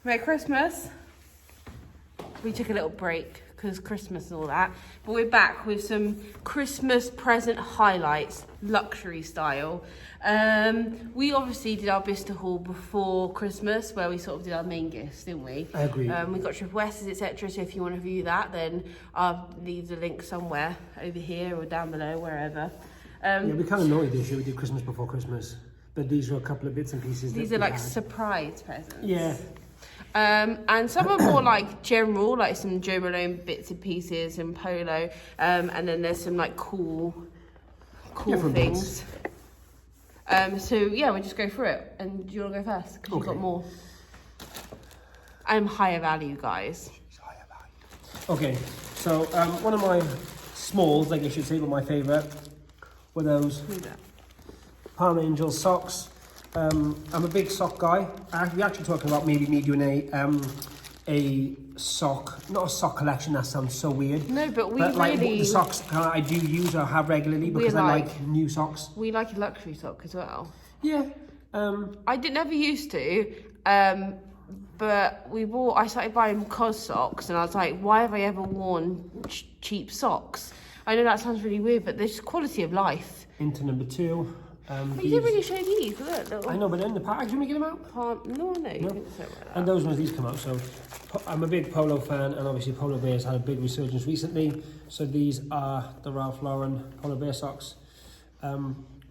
Merry Christmas. We took a little break because Christmas and all that, but we're back with some Christmas present highlights, luxury style. We obviously did our Bicester haul before Christmas, where we sort of did our main gifts, didn't we? I agree. We got Trip Wests, etc. So if you want to view that, then I'll leave the link somewhere over here or down below, wherever. Yeah, we kind of naughty this year. We did Christmas before Christmas, but these were a couple of bits and pieces. These are like surprise presents. Yeah. And some are more like general, like some Joe Malone bits and pieces and polo. And then there's some like cool things. So yeah, we'll just go through it. And do you want to go first? Because you've got more. I'm higher value, guys. Higher value. Okay, so one of my smalls, like I should say, but my favourite were those Palm Angels socks. I'm a big sock guy. We're actually talking about maybe me doing a sock, not a sock collection, that sounds so weird. No, but we like really... the socks I do use or have regularly because I like new socks. We like a luxury sock as well. Yeah. I never used to, but I started buying COS socks and I was like, why have I ever worn cheap socks? I know that sounds really weird, but there's quality of life. Into number 2. But you didn't really show these, look. Little... I know, but in the package, when we get them out? No, you didn't say that. And those ones, these come out, so I'm a big polo fan, and obviously Polo Bears had a big resurgence recently, so these are the Ralph Lauren Polo Bear socks,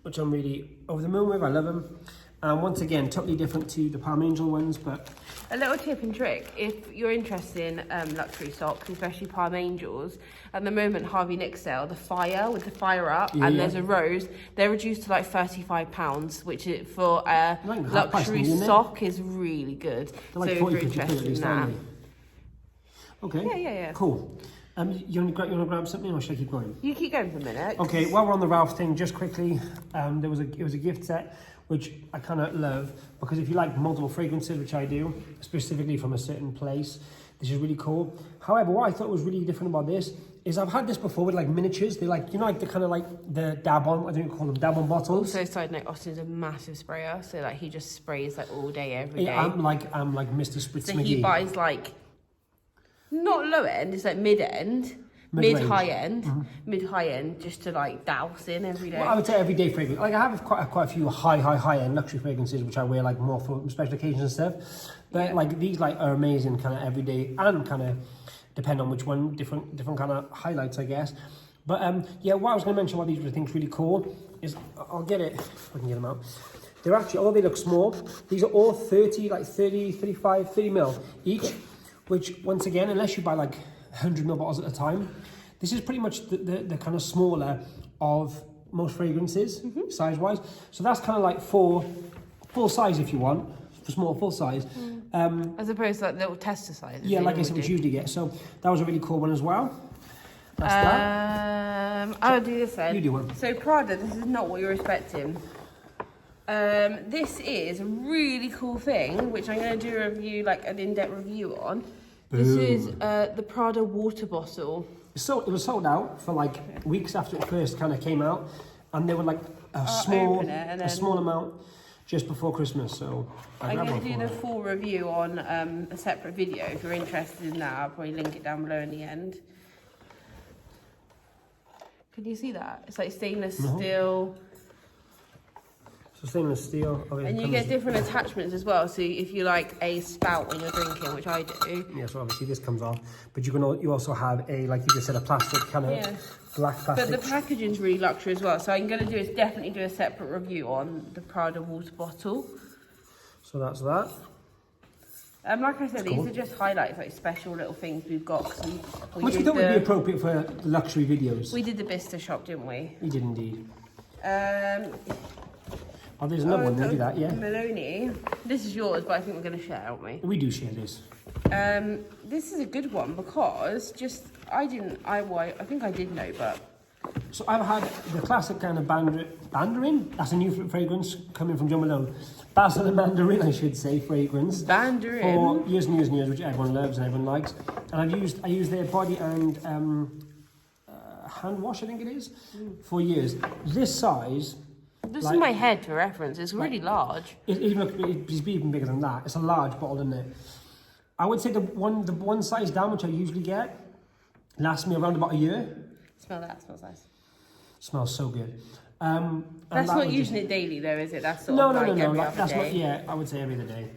which I'm really over the moon with. I love them. And once again, totally different to the Palm Angel ones, but... A little tip and trick, if you're interested in luxury socks, especially Palm Angels, at the moment, Harvey Nick sale, the fire, with the fire up, there's a rose, they're reduced to like £35, which for a luxury sock is really good. They're like so 40, if you're interested in that. Okay. Yeah. Cool. You want to grab something, or should I keep going? You keep going for a minute. Okay, while we're on the Ralph thing, just quickly, it was a gift set, which I kind of love, because if you like multiple fragrances, which I do, specifically from a certain place, this is really cool. However, what I thought was really different about this is I've had this before with like miniatures. They're like, you know, like the kind of like the dab-on, I don't call them dab-on bottles. Also, side note, Austin's a massive sprayer, so like he just sprays like all day, every day. I'm like Mr. Spritz So McGee. he buys like, not low end, it's like mid-end. Mid-high end, just to like douse in every day. Well, I would say everyday fragrance. Like I have quite a few high end luxury fragrances, which I wear like more for special occasions and stuff. But like these like are amazing, kind of everyday, and kind of depend on which one, different kind of highlights, I guess. But yeah, what I was going to mention, what these were things really cool is, I'll get it if I can get them out. They're actually, although they look small, these are all 30 mil each. Which once again, unless you buy like 100 ml bottles at a time, this is pretty much the kind of smaller of most fragrances, size-wise. So that's kind of like for full size if you want, for small full size. As opposed to like little tester sizes. Yeah, like I said, which you usually get. So that was a really cool one as well. That's that. I'll do this then. You do one. So Prada, this is not what you're expecting. This is a really cool thing, which I'm going to do a review, like an in-depth review on. This is the Prada water bottle. So it was sold out for like weeks after it first kind of came out, and they were like a small amount just before Christmas. So I'm going to do the full review on a separate video. If you're interested in that, I'll probably link it down below in the end. Can you see that? It's like stainless steel. So stainless steel. And you get different attachments as well. So if you like a spout when you're drinking, which I do. Yeah, so obviously this comes off. But you also have a, like you just said, a plastic kind of black plastic. But the packaging's really luxury as well. So I'm going to do is definitely do a separate review on the Prada water bottle. So that's that. Like I said, these are just highlights, like special little things we've got. Which we thought would be appropriate for luxury videos. We did the Bicester shop, didn't we? We did indeed. Oh, there's another one, maybe that, yeah. Maloney. This is yours, but I think we're going to share, aren't we? We do share this. This is a good one because I think I did know, but... So I've had the classic kind of Mandarin. That's a new fragrance coming from Joe Malone. Basil and Mandarin, I should say, fragrance. Mandarin. For years and years and years, which everyone loves and everyone likes. And I used their body and hand wash, I think it is, for years. This size... This is my head for reference. It's really large. It's even bigger than that. It's a large bottle, isn't it? I would say the one size down, which I usually get, lasts me around about a year. Smell that, smells nice. Smells so good. That's not using it daily though, is it? That's sort no, of like every like, other that's day. not, yeah, I would say every other day.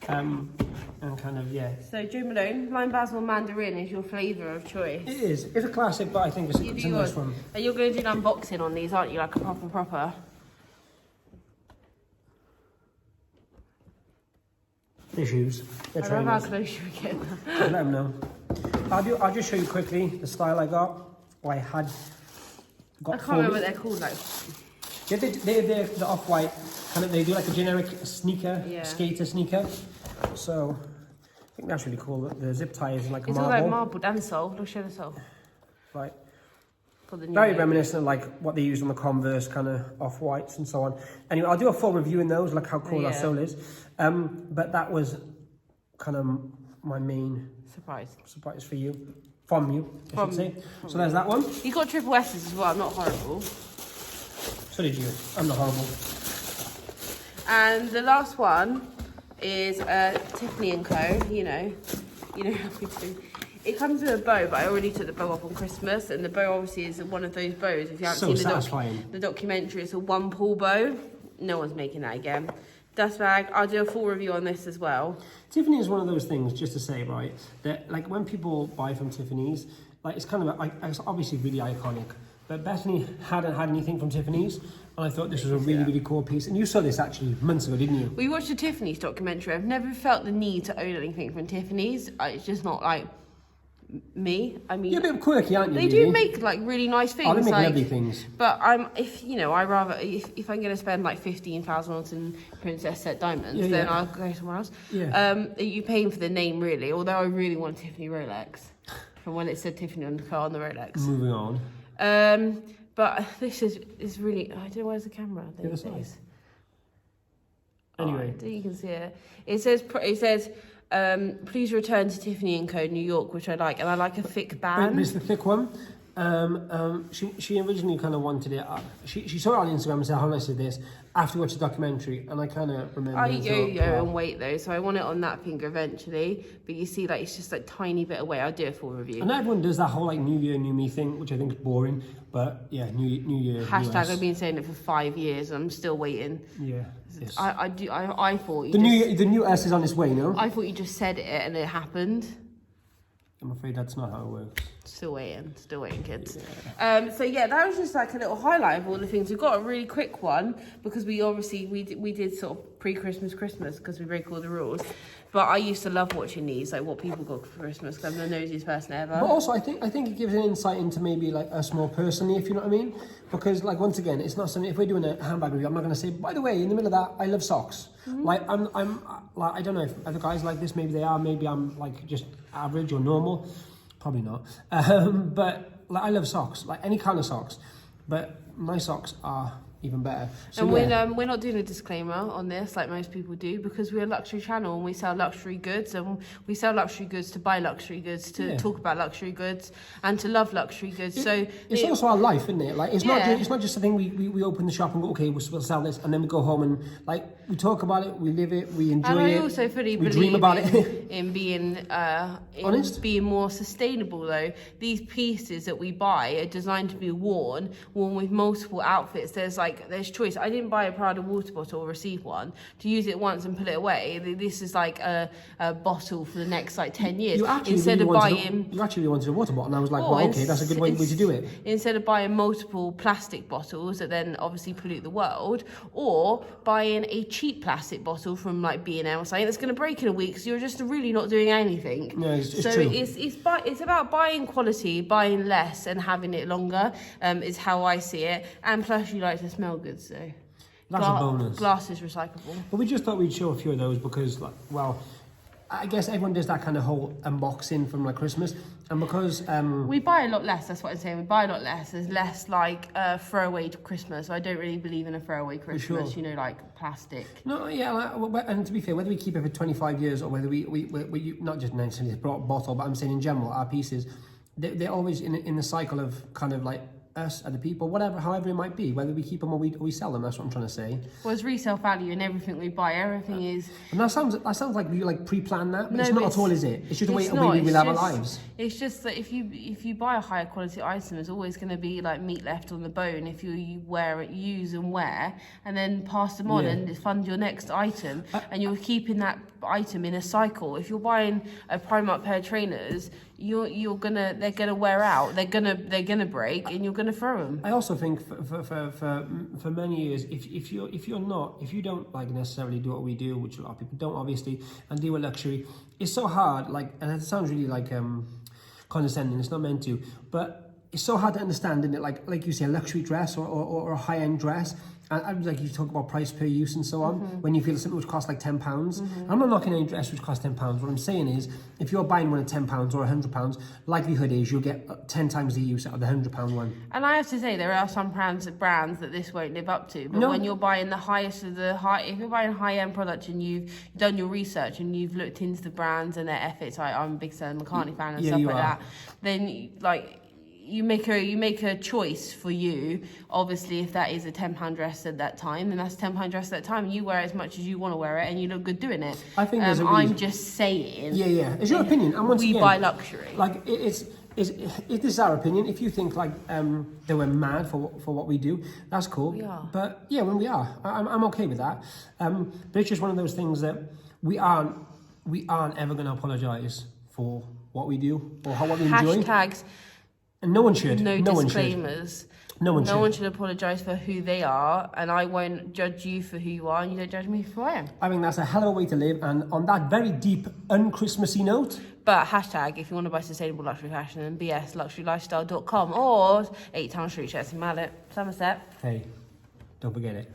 And kind of, yeah. So Jo Malone, lime basil mandarin is your flavour of choice. It is. It's a classic, but I think it's a nice one. And you're going to do an unboxing on these, aren't you? Like a proper. They're shoes. They're I love how trainers. close you get. Let them know. I'll just show you quickly the style I got. Or I had got. I can't remember what they're called. Like. Yeah, they're the off-white. Kind of, they do like a generic sneaker, skater sneaker. So I think that's really cool. The zip tie is like it's marble. It's all like marble and sole. Look, show the sole. Right. For the new Very reminiscent of like what they used on the Converse kind of off-whites and so on. Anyway, I'll do a full review in those, like how cool that sole is. But that was kind of my main surprise for you. From you, I should say. So there's that one. You got triple S's as well, I'm not horrible. So did you. I'm not horrible. And the last one is Tiffany and Co. You know how we do. It comes with a bow, but I already took the bow off on Christmas, and the bow obviously is one of those bows. If you haven't seen the documentary, it's a one-pull bow. No one's making that again. Dust bag. I'll do a full review on this as well. Tiffany is one of those things, just to say, right, that like when people buy from Tiffany's, like it's kind of it's obviously really iconic. But Bethany hadn't had anything from Tiffany's, and I thought this was a really cool piece. And you saw this actually months ago, didn't you? We watched the Tiffany's documentary. I've never felt the need to own anything from Tiffany's. It's just not like me. I mean, you're a bit quirky, aren't you? They do make like really nice things. They make like, lovely things. But I rather if I'm going to spend like 15,000 on some princess set diamonds, then I'll go somewhere else. Yeah. You're paying for the name really. Although I really want a Tiffany Rolex from when it said Tiffany on the car on the Rolex. Moving on. But this is really. I don't know where's the camera. There it is. Anyway, you can see it. It says. Please return to Tiffany and Co. New York, which I like, and I like a thick band. It's the thick one. She originally kind of wanted it. She saw it on Instagram and said, "How nice is this?" After watching the documentary, and I kind of remember. I yo and wait though, so I want it on that finger eventually. But you see, like it's just like tiny bit away. I'll do a full review. And everyone does that whole like New Year, New Me thing, which I think is boring. But yeah, New Year. Hashtag I've been saying it for 5 years, and I'm still waiting. Yeah. Yes. I thought the new S is on its way, no? I thought you just said it and it happened. I'm afraid that's not how it works. Still waiting, kids. Yeah. So yeah, that was just like a little highlight of all the things. We've got a really quick one because we did sort of pre-Christmas because we break all the rules. But I used to love watching these, like what people got for Christmas, because I'm the nosiest person ever. But also, I think it gives an insight into maybe like us more personally, if you know what I mean. Because like once again, it's not something. If we're doing a handbag review, I'm not going to say, by the way, in the middle of that, I love socks. Mm-hmm. Like I'm like I don't know if other guys like this. Maybe they are. Maybe I'm like just average or normal. Probably not. But like I love socks, like any kind of socks. But my socks are even better. So, and we're not doing a disclaimer on this like most people do, because we're a luxury channel and we sell luxury goods, and we sell luxury goods to buy luxury goods, to talk about luxury goods and to love luxury goods. It's also our life, isn't it? Like it's not just a thing we open the shop and go, okay, we'll sell this, and then we go home and like we talk about it, we live it, we enjoy it. And I also fully believe dream about it. in being honest, being more sustainable though. These pieces that we buy are designed to be worn with multiple outfits. There's choice. I didn't buy a Prada water bottle or receive one to use it once and put it away. This is like a bottle for the next like 10 years. You actually wanted a water bottle, and I was like, well, okay, that's a good way to do it. Instead of buying multiple plastic bottles that then obviously pollute the world, or buying a cheap plastic bottle from like B&M or something that's going to break in a week because you're just really not doing anything. No, it's so true. It's about buying quality, buying less, and having it longer. Is how I see it. And plus, you like to smell good, so that's a bonus. Glass is recyclable. But we just thought we'd show a few of those because, like, well, I guess everyone does that kind of whole unboxing from like Christmas, and because we buy a lot less. That's what I'm saying. We buy a lot less. There's less like throwaway Christmas. I don't really believe in a throwaway Christmas. Sure. You know, like plastic. No, yeah, and to be fair, whether we keep it for 25 years or whether we not just necessarily a bottle, but I'm saying in general, our pieces, they're always in the cycle of kind of like us, other people, whatever, however it might be, whether we keep them or we sell them. That's what I'm trying to say. Well, it's resale value in everything we buy. Everything is. And that sounds like we like pre-planned that, but it's not at all, is it? It's just the way we will have our lives. It's just that if you buy a higher quality item, there's always going to be like meat left on the bone if you use and wear, and then pass them on and fund your next item, and you're keeping that item in a cycle. If you're buying a Primark pair of trainers, they're gonna wear out, they're gonna break, and you're gonna throw them. I also think for many years, if you don't like necessarily do what we do, which a lot of people don't obviously, and deal with luxury, it's so hard. Like, and it sounds really like condescending. It's not meant to, but it's so hard to understand, isn't it? Like you say, a luxury dress or a high-end dress. And like you talk about price per use and so on, when you feel something which costs like £10. I'm not knocking any dress which costs £10. What I'm saying is, if you're buying one at £10 or £100, likelihood is you'll get 10 times the use out of the £100 one. And I have to say, there are some brands that this won't live up to. But when you're buying the highest of the high, if you're buying high-end product and you've done your research and you've looked into the brands and their ethics, I'm a big Stella McCartney fan and stuff like that, then like. You make a choice for you. Obviously, if that is a £10 dress at that time, then that's a £10 dress at that time. You wear it as much as you want to wear it, and you look good doing it. I think I'm just saying. Yeah. It's your opinion. And once again, buy luxury. Like this is our opinion. If you think like that we're mad for what we do, that's cool. We are. But yeah, when we are, I'm okay with that. But it's just one of those things that we aren't ever going to apologise for what we do or what we enjoy. Hashtags. And no one should. No disclaimers. No one should apologise for who they are, and I won't judge you for who you are, and you don't judge me for who I am. I think that's a hell of a way to live, and on that very deep, un-Christmassy note... But hashtag, if you want to buy sustainable luxury fashion, then bsluxurylifestyle.com or 8 Town Street Shirts in Mallet, Somerset. Hey, don't forget it.